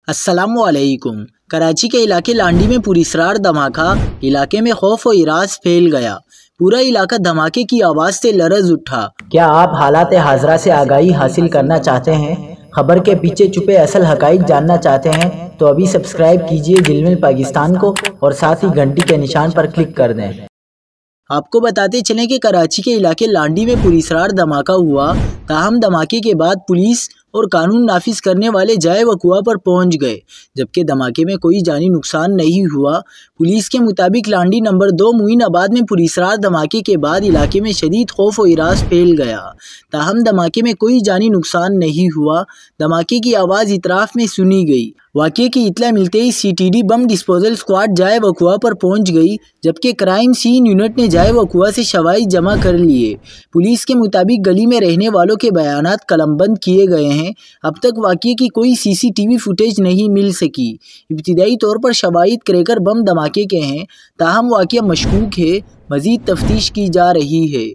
अस्सलामुअलैकुम। कराची के इलाके लांडी में पुरअसरार धमाका, इलाके में खौफ और इराज फैल गया। पूरा इलाका धमाके की आवाज़ से लरज उठा। क्या आप हालात हाजरा से आगाही हासिल करना चाहते हैं? खबर के पीछे छुपे असल हकाइक जानना चाहते हैं? तो अभी सब्सक्राइब कीजिए दिलमिल पाकिस्तान को और साथ ही घंटी के निशान पर क्लिक कर दें। आपको बताते चलें कि कराची के इलाके लांडी में पुरअसरार धमाका हुआ। ताहम धमाके के बाद पुलिस और कानून नाफिज करने वाले जाए वकुआ पर पहुंच गए, जबकि धमाके में कोई जानी नुकसान नहीं हुआ। पुलिस के मुताबिक लांडी नंबर 2 मोइनाबाद में पुरअसरार धमाके के बाद इलाके में शदीद खौफ और इराज फैल गया। ताहम धमाके में कोई जानी नुकसान नहीं हुआ। धमाके की आवाज़ इतराफ में सुनी गई। वाक़े की इत्ला मिलते ही CTD बम डिस्पोजल स्क्वाड जाए वकुआ पर पहुंच गई, जबकि क्राइम सीन यूनिट ने जाए वकुआ से शवाहिद जमा कर लिए। पुलिस के मुताबिक गली में रहने वालों के बयानात कलमबंद किए गए हैं। अब तक वाक़े की कोई CCTV फुटेज नहीं मिल सकी। इब्तिदाई तौर पर शवाहिद क्रैकर बम धमाके के हैं, ताहम वाक़या मशकूक है। मज़ीद तफ्तीश की जा रही है।